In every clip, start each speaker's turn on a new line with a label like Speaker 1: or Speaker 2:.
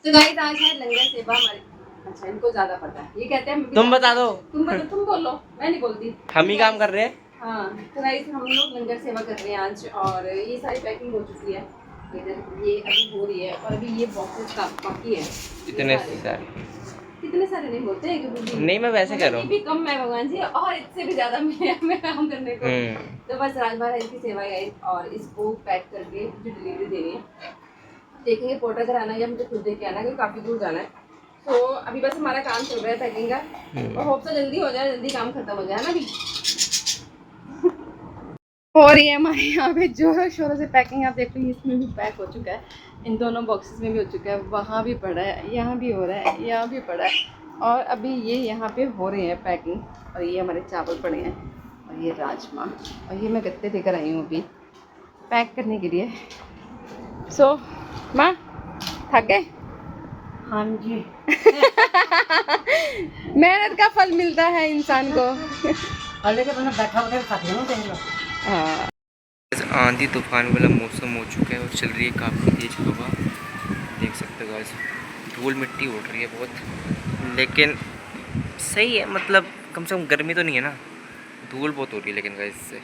Speaker 1: तो गाइस आज है लंगर सेवा हमारी। अच्छा इनको ज्यादा पता है, ये कहते हैं
Speaker 2: तुम बता दो।
Speaker 1: तुम बोलो, मैं नहीं बोलती।
Speaker 2: हम ही काम कर रहे हैं।
Speaker 1: हाँ तो गाइस हम लोग लंगर सेवा कर रहे हैं आज, और ये सारी पैकिंग हो चुकी है। इधर ये अभी हो रही है, और अभी ये बॉक्सेस का बाकी है।
Speaker 2: इतने सारे
Speaker 1: कितने सारे नहीं होते हैं क्योंकि
Speaker 2: नहीं, मैं वैसे कह रहा
Speaker 1: ये भी कम है भगवान जी, और इससे भी ज्यादा मैं काम करने को।
Speaker 2: हूँ।
Speaker 1: तो बस राजभर है इसकी सेवा गाइस, और इसको पैक करके जो डिलीवरी देनी है देखेंगे, पोर्टर कराना है या मुझे खुद देके आना है क्योंकि काफ़ी दूर जाना है। तो अभी बस हमारा काम चल रहा है पैकिंग का, और होप से जल्दी हो जाए, जल्दी काम खत्म हो जाए ना। अभी हो रही है हमारे यहाँ पे जोरों शोरों से पैकिंग। आप देख लीजिए इसमें भी पैक हो चुका है, इन दोनों बॉक्सेस में भी हो चुका है, वहाँ भी पड़ा है, यहाँ भी हो रहा है, यहाँ भी पड़ा है, और अभी ये यहाँ पे हो रहे हैं पैकिंग। और ये हमारे चावल पड़े हैं, और ये राजमा, और ये मैं गत्ते लेकर आई हूँ अभी पैक करने के लिए। सो माँ थक गए? हाँ जी। मेहनत का फल मिलता है इंसान को। हाँ।
Speaker 2: आंधी तूफान वाला मौसम हो चुका है और चल रही है काफ़ी तेज हवा। देख सकते हो गाइस, धूल मिट्टी उड़ रही है बहुत, लेकिन सही है, मतलब कम से कम गर्मी तो नहीं है ना। धूल बहुत हो रही है लेकिन गाइस से,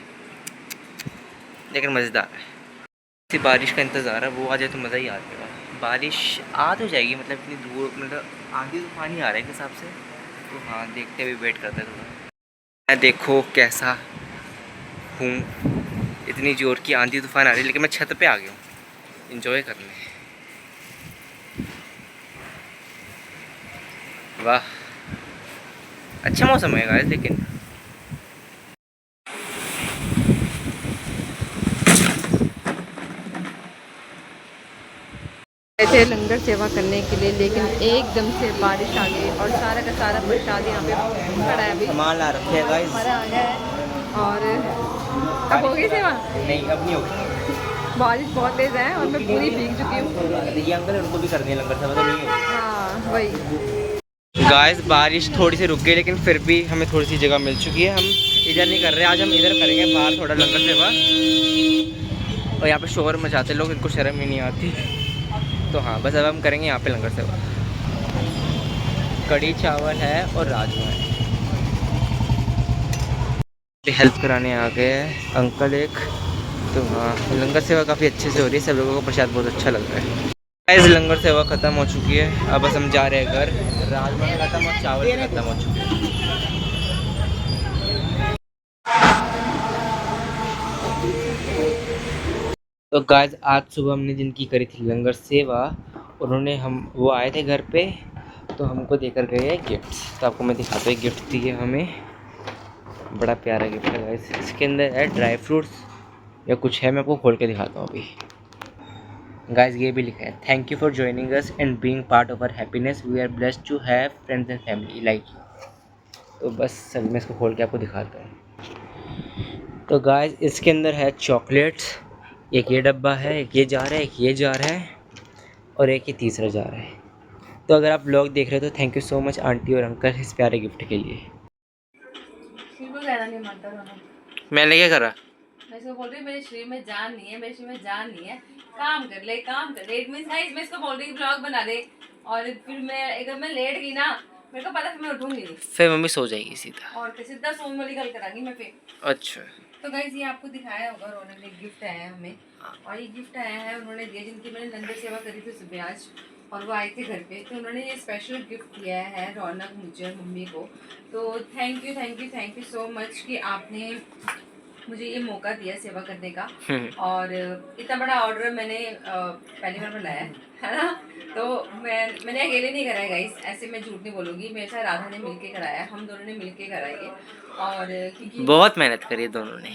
Speaker 2: लेकिन मज़ेदार है। इसी बारिश का इंतज़ार है, वो आ जाए तो मज़ा ही आ जाएगा। बारिश आ तो जाएगी, मतलब इतनी धूल, मतलब आंधी तूफान ही आ रहा है एक हिसाब से। तो हाँ, देखते हुए वेट करते हैं थोड़ा। मैं देखो कैसा हूँ, इतनी जोर की आंधी तूफान आ रही है, लेकिन मैं छत पे आ गया हूँ इंजॉय करने। वाह, अच्छा मौसम है गाइस। लेकिन
Speaker 1: थे लंगर सेवा करने के लिए, लेकिन एकदम से बारिश आ गई और सारा का सारा प्रसाद यहाँ पे खड़ा है। अभी
Speaker 2: सामान ला रखे हैं गाइस,
Speaker 1: हमारा आ गया है, और अब हो गई सेवा?
Speaker 2: नहीं अब नहीं होगी,
Speaker 1: बारिश बहुत तेज है और मैं पूरी भीग चुकी हूँ।
Speaker 2: ये अंकल उनको भी कर दिया लंगर सेवा, तो नहीं होगी।
Speaker 1: हाँ वही।
Speaker 2: गाइस बारिश थोड़ी सी रुक गई, लेकिन फिर भी हमें थोड़ी सी जगह मिल चुकी है। हम इधर नहीं कर रहे, आज हम इधर करेंगे बाहर थोड़ा लंगर सेवा। और यहाँ पे शोर मचाते लोग, इनको शर्म ही नहीं आती। तो हाँ, बस अब हम करेंगे यहाँ पे लंगर सेवा। कढ़ी चावल है और राजमा है। हेल्प कराने आ गए हैं अंकल एक। तो हाँ, लंगर सेवा काफ़ी अच्छे से हो रही है, सब लोगों को प्रसाद बहुत अच्छा लग रहा है। गाइस लंगर सेवा ख़त्म हो चुकी है, अब बस हम जा रहे हैं घर। राजमा भी खत्म और चावल भी खत्म हो चुके हैं। तो गाइस आज सुबह हमने जिनकी करी थी लंगर सेवा, उन्होंने वो आए थे घर पे, तो हमको देकर गए हैं गिफ्ट। तो आपको मैं दिखाता हूँ, गिफ्ट दिए हमें, बड़ा प्यारा गिफ्ट है गाइस। इसके अंदर है ड्राई फ्रूट्स या कुछ है, मैं आपको खोल के दिखाता हूँ अभी। गाइस ये भी लिखा है, thank you for joining us and being part of our happiness, we are blessed to have friends and family like you. तो बस अभी मैं इसको खोल के आपको दिखाता हूँ। तो गाइस इसके अंदर है चॉकलेट्स, एक ये डब्बा है, एक ये जार है, एक ये जार है, और एक ये तीसरा जार है। तो अगर आप ब्लॉग देख रहे हो तो thank you so much aunty और अंकल इस प्यारे गिफ्ट के लिए। मैंने क्या करा?
Speaker 1: मैं इसको बोल रही हूँ मेरे शरीर में जान नहीं है, मेरे शरीर में जान नहीं है, काम कर ले, काम कर ले। इट मींस गाइस मैं इसको बोल रही हूँ ब्लॉग बना दे, और फिर मैं अगर मैं लेट गई ना, मेरे को पता फिर मैं उठूंगी नहीं,
Speaker 2: फिर मम्मी सो जाएगी सीधा,
Speaker 1: और सीधा सोने वाली गल करांगी मैं फिर।
Speaker 2: अच्छा।
Speaker 1: तो गाइस ये आपको दिखाया होगा, रोनक ने गिफ्ट आया है हमें, और ये गिफ्ट आया है उन्होंने दिया जिनकी मैंने लंगर सेवा करी थी सुबह आज, और वो आए थे घर पे, तो उन्होंने ये स्पेशल गिफ्ट दिया है रौनक, मुझे और मम्मी को। तो thank you thank you thank you so much कि आपने मुझे ये मौका दिया सेवा करने का। और इतना बड़ा ऑर्डर मैंने पहली बार बनाया है ना, तो मैंने अकेले नहीं कराया गाइस, ऐसे मैं झूठ नहीं बोलूँगी, मेरे साथ राधा ने मिलके कराया, हम दोनों ने मिलके कराई है। और क्योंकि
Speaker 2: बहुत मेहनत करी दोनों ने,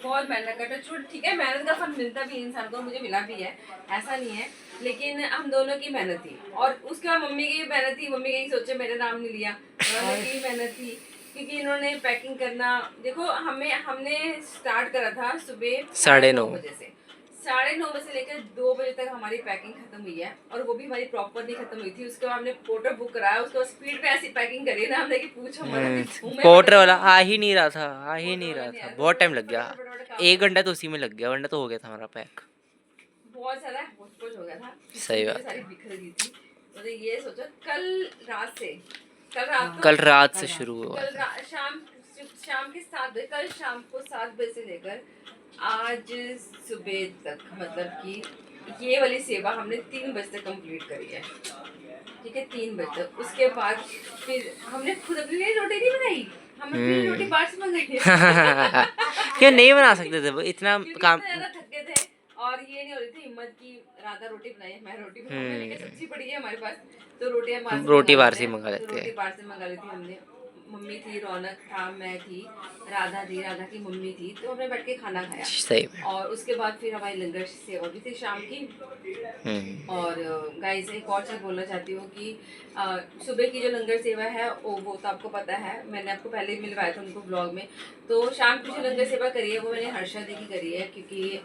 Speaker 1: बहुत मेहनत करता है, ठीक है मेहनत का फल मिलता भी इंसान को, मुझे मिला भी है, ऐसा नहीं है, लेकिन हम दोनों की मेहनत थी, और उसके बाद मम्मी की मेहनत थी, मम्मी कहीं सोचे मेरा नाम नहीं लिया, उन्होंने की मेहनत थी, क्योंकि इन्होंने पैकिंग करना, देखो हमने स्टार्ट करा था सुबह 9:30 बजे से, 9:30 बजे से लेकर 2 बजे तक हमारी पैकिंग खत्म हुई है, और वो भी हमारी प्रॉपर नहीं खत्म हुई थी। उसके बाद हमने पोर्टर बुक कराया, उसके बाद स्पीड पे ऐसी पैकिंग करी ना हमने कि पूछो मत।
Speaker 2: पोर्टर वाला आ ही नहीं रहा था, आ ही नहीं रहा था, बहुत टाइम लग गया, 1 घंटा तो उसी में लग गया, वरना तो हो गया था हमारा पैक।
Speaker 1: बहुत सारा कुछ हो गया था,
Speaker 2: सही
Speaker 1: चीजें
Speaker 2: बात
Speaker 1: सारी
Speaker 2: है।
Speaker 1: बिखर गई थी, मतलब ये सोचो कल रात से
Speaker 2: कल रात से शुरू हुआ
Speaker 1: कल
Speaker 2: था।
Speaker 1: शाम के 7 बजे, कल शाम को 7 बजे से लेकर आज सुबह तक, मतलब कि ये वाली सेवा हमने 3 बजे तक कंप्लीट करी है। ठीक है, 3 बजे तक। उसके बाद फिर हमने खुद अपने लिए रोटी नहीं बनाई, हम अपने लिए रोटी बाहर से मंगाई है।
Speaker 2: क्यों नहीं बना सकते थे वो इतना
Speaker 1: क्योंकि
Speaker 2: काम?
Speaker 1: इतना ज्यादा थके थे और ये नहीं हो रही थी हिम्मत की राधा रोटी बनाई है, मैं रोटी बनाऊं। मैंने कहा सब्जी पड़ी है हमारे पास, तो रोटियां बाहर से
Speaker 2: रोटी
Speaker 1: मंगा
Speaker 2: बाहर
Speaker 1: लेते
Speaker 2: से
Speaker 1: हैं।
Speaker 2: मंगा
Speaker 1: तो
Speaker 2: लेते
Speaker 1: रोटी
Speaker 2: हैं।
Speaker 1: बाहर से मंगा ली थी हमने। मम्मी थी, रौनक था, मैं थी, राधा थी, राधा की मम्मी थी, तो हमने बैठ के खाना खाया।
Speaker 2: सही में।
Speaker 1: और उसके बाद फिर हमारी लंगर सेवा भी थी शाम की। और गाइस एक और चीज़ बोलना चाहती हूँ कि सुबह की जो लंगर सेवा है वो तो आपको पता है, मैंने आपको पहले ही मिलवाया था उनको ब्लॉग में। तो शाम की जो लंगर सेवा करी है वो मैंने हर्षा दी की करी है, क्योंकि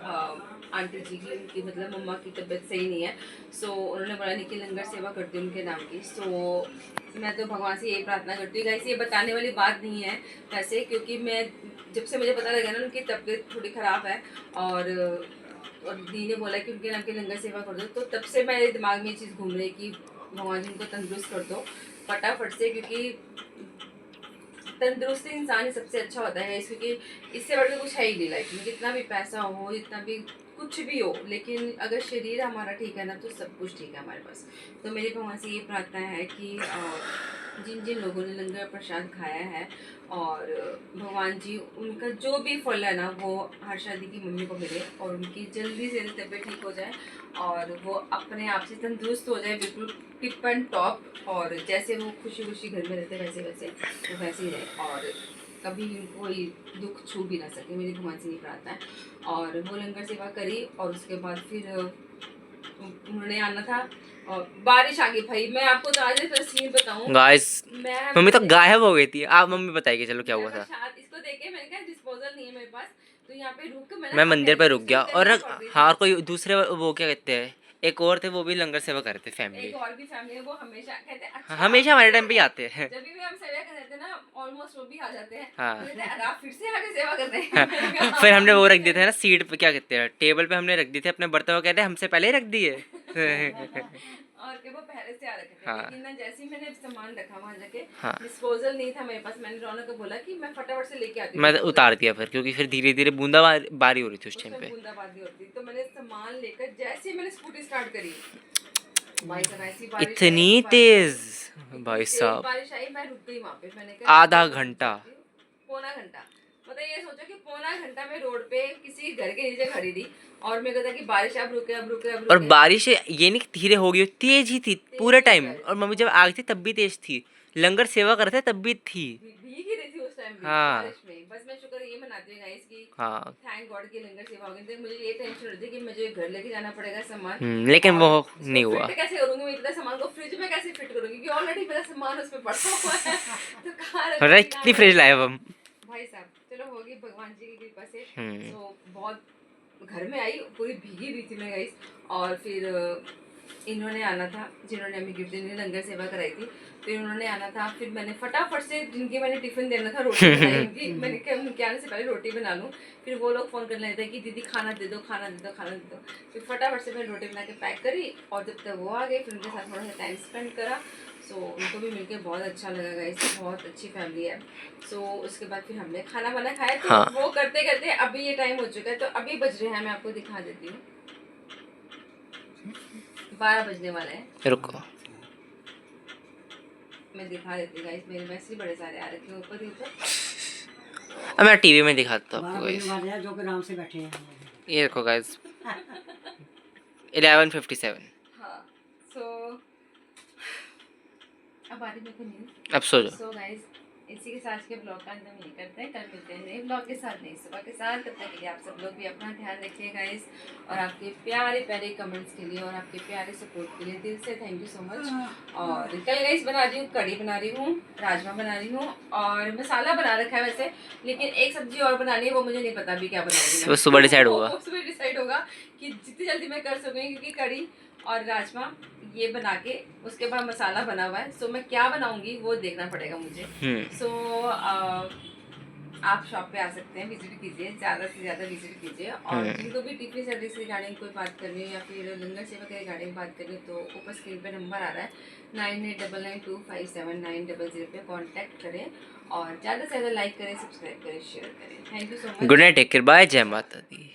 Speaker 1: आंटी जी की, उनकी मतलब मम्मा की तबीयत सही नहीं है। सो उन्होंने बोला नहीं कि लंगर सेवा करती हूँ उनके नाम की। सो मैं तो भगवान से यही प्रार्थना करती हूँ। गाइस ये बताने वाली बात नहीं है वैसे, क्योंकि मैं जब से मुझे पता लगा ना उनकी तबीयत थोड़ी ख़राब है और दी ने बोला कि उनके नाम की लंगर सेवा कर दो, तो तब से मेरे दिमाग में ये चीज़ घूम रही कि भगवान जी उनको तंदुरुस्त कर दो फटाफट से, क्योंकि तंदुरुस्त इंसान ही सबसे अच्छा होता है। क्योंकि इससे बढ़कर कुछ है ही नहीं लाइफ में, जितना भी पैसा हो, जितना भी कुछ भी हो, लेकिन अगर शरीर हमारा ठीक है ना तो सब कुछ ठीक है हमारे पास। तो मेरी भगवान से ये प्रार्थना है कि जिन जिन लोगों ने लंगर प्रसाद खाया है और भगवान जी उनका जो भी फल है ना वो हर्षा दी की मम्मी को मिले और उनकी जल्दी से जल्दी तबीयत ठीक हो जाए और वो अपने आप से तंदुरुस्त हो जाए, बिल्कुल टिप एंड टॉप। और जैसे वो खुशी खुशी घर में रहते वैसे वैसे वो वैसे ही रहे और कभी कोई दुख छू भी ना सके, मेरी भगवान से ये प्रार्थना है। और वो लंगर सेवा करी और उसके बाद फिर उन्होंने आना था और बारिश आ गई भाई। मैं आपको तो आज का सीन बताऊं
Speaker 2: गाइस
Speaker 1: मैं
Speaker 2: मम्मी तो गायब हो गई थी। आप मम्मी बताइए चलो क्या हुआ था।
Speaker 1: इसको देखे मैंने कहा डिस्पोजल नहीं है मेरे पास, तो यहाँ पे रुक के मैंने
Speaker 2: मैं मंदिर पे रुक गया और
Speaker 1: पड़ रही
Speaker 2: हाँ, और
Speaker 1: थी।
Speaker 2: कोई दूसरे वो क्या कहते हैं, एक और थे वो भी लंगर सेवा कर रहे थे फैमिली।
Speaker 1: एक और भी फैमिली है वो हमेशा कहते हैं अच्छा
Speaker 2: हमेशा हमारे टाइम पे ही आते हैं।
Speaker 1: जब भी हम सेवा कर देते हैं ना ऑलमोस्ट वो भी आ जाते हैं।
Speaker 2: हाँ।
Speaker 1: तो कहते हैं, "अरे आप फिर से आके सेवा कर रहे हैं।" मैंने कहा,
Speaker 2: फिर
Speaker 1: "हाँ,
Speaker 2: हमने वो
Speaker 1: फिर
Speaker 2: रख दिए
Speaker 1: से।"
Speaker 2: थे ना सीट पे, क्या कहते हैं, टेबल पे हमने रख दिए थे अपने बर्तन। वो कहते हैं हमसे पहले ही रख दिए।
Speaker 1: और के वो पहले से आ रखे थे।
Speaker 2: हाँ।
Speaker 1: लेकिन ना जैसे ही मैंने सामान रखा वहाँ जाके,
Speaker 2: हाँ।
Speaker 1: डिस्पोजल नहीं था मेरे पास। मैंने रौनक को बोला कि मैं फटाफट से लेके आती हूँ
Speaker 2: मैं
Speaker 1: disposal।
Speaker 2: उतार दिया फिर, क्योंकि फिर धीरे धीरे बूंदा बारी हो रही थी उस टाइम
Speaker 1: उसमें
Speaker 2: पे।
Speaker 1: बूंदाबांदी होती, तो मैंने सामान लेकर जैसे ही मैंने स्कूटी स्टार्ट करी, भाई साहब ऐसी बारिश आई,
Speaker 2: इतनी
Speaker 1: ऐसी बारिश आई,
Speaker 2: तेज
Speaker 1: इतनी
Speaker 2: भाई
Speaker 1: तेज
Speaker 2: साहब,
Speaker 1: बारिश आई, मैं रुक गई वहाँ पे। मैंने कहा
Speaker 2: आधा
Speaker 1: अब मैं रुक
Speaker 2: घंटा।
Speaker 1: सकती हूँ। पौना घंटा, मतलब ये सोचो कि पौना घंटा मैं रोड पे किसी घर के नीचे खड़ी थी और मेरे को था कि बारिश अब रुके अब रुके अब
Speaker 2: और
Speaker 1: रुके।
Speaker 2: बारिश ये नहीं कि धीरे हो गई, तेज ही थी पूरे
Speaker 1: तेज
Speaker 2: टाइम।
Speaker 1: बारिश
Speaker 2: और
Speaker 1: थी
Speaker 2: मम्मी जब
Speaker 1: बहुत,
Speaker 2: आ गई थी तब भी तेज थी। लंगर सेवा कर रहे थे तब भी थी।
Speaker 1: भीग ही रही थी उस टाइम भी
Speaker 2: हाँ।
Speaker 1: बारिश में। बस मैं शुक्र ये मनाती हूँ गाइस कि
Speaker 2: हाँ।
Speaker 1: थैंक गॉड की लंगर सेवा हो गई थी। मुझे ये टेंशन होती थी कि मुझे घर लेके जाना पड़ेगा सामान,
Speaker 2: लेकिन
Speaker 1: और
Speaker 2: वो
Speaker 1: इसको
Speaker 2: नहीं हुआ।
Speaker 1: फिट कैसे करूंगी मैं, इतना सामान को फ्रिज में कैसे फिट करूंगी, क्योंकि ऑलरेडी मेरा सामान उसमें पड़ा हुआ है। तो कहाँ
Speaker 2: अरे
Speaker 1: रखूंगी, कहाँ
Speaker 2: कितनी
Speaker 1: नहीं
Speaker 2: फ्रिज लाए
Speaker 1: रखूंगी।
Speaker 2: अब हम।
Speaker 1: भाई साहब चलो होगी भगवान जी की कृपा से।
Speaker 2: हम्म।
Speaker 1: सो बहुत घर में आई पूरी भीगी हुई थी मैं गाइस। और फिर इन्होंने आना था, जिन्होंने हमें गिफ्ट देने लंगर सेवा कराई थी, तो इन्होंने आना था। फिर मैंने फटाफट से जिनकी मैंने टिफिन देना था रोटी बनाई उनकी। मैंने कहा उनके आने से पहले रोटी बना लूँ। फिर वो लोग फ़ोन करने लगते कि दीदी खाना दे दो खाना दे दो खाना दे दो। फिर फटाफट से मैंने रोटी बना के पैक करी और जब तक वो आ गए फिर उनके साथ थोड़ा सा टाइम स्पेंड करा। सो उनको भी मिलके बहुत अच्छा लगा गाइस, बहुत अच्छी फैमिली है। सो उसके बाद फिर हमने खाना वाना खाया। तो
Speaker 2: हाँ।
Speaker 1: वो करते करते अभी ये टाइम हो चुका है, तो अभी बज रहे हैं, मैं आपको दिखा देती हूँ, 12 बजने वाला है।
Speaker 2: रुको
Speaker 1: मैं दिखा देती हूँ गाइस, मेरे मैसेज बड़े सारे आ रखे हैं ऊपर ही ऊपर।
Speaker 2: अब मैं टीवी में दिखाता हूँ आपको गाइस।
Speaker 3: जो कि आराम से बैठे हैं।
Speaker 2: ये देखो गाइस 11:57।
Speaker 1: हाँ। सो अब आ रही मेरे को नींद।
Speaker 2: अब सो जाओ।
Speaker 1: सो गाइस इसी के साथ के ब्लॉग का अंत हम ये करते हैं। कल मिलते हैं नए ब्लॉग के साथ, नई सुबह के साथ। तब तक के लिए आप सब लोग भी अपना ध्यान रखिए गाइस, और आपके प्यारे प्यारे कमेंट्स के लिए और आपके प्यारे सपोर्ट के लिए दिल से थैंक यू सो मच। और कल गाइस बना रही हूँ कढ़ी, बना रही हूँ राजमा, बना रही हूँ और मसाला बना रखा है वैसे, लेकिन एक सब्जी और बनानी है, वो मुझे नहीं पता अभी क्या बनाऊंगी।
Speaker 2: वो सुबह डिसाइड होगा।
Speaker 1: वो सुबह डिसाइड होगा कि जितनी जल्दी मैं कर सकूँगी, क्योंकि कढ़ी और राजमा ये बना के उसके बाद मसाला बना हुआ है। सो मैं क्या बनाऊंगी वो देखना पड़ेगा मुझे। सो आप शॉप पे आ सकते हैं, विजिट कीजिए, ज़्यादा से ज़्यादा विजिट कीजिए। और जिनको भी टीपी सर्विस रिगार्डिंग कोई बात करनी है या फिर लंगर सेवा के रिगार्डिंग बात करनी है तो ऊपर स्क्रीन पे नंबर आ रहा है 9899257900 पे कांटेक्ट करें और ज़्यादा से ज़्यादा लाइक करें, सब्सक्राइब करें, शेयर करें। Thank you so much.
Speaker 2: Good night, take care, bye, जय माता दी।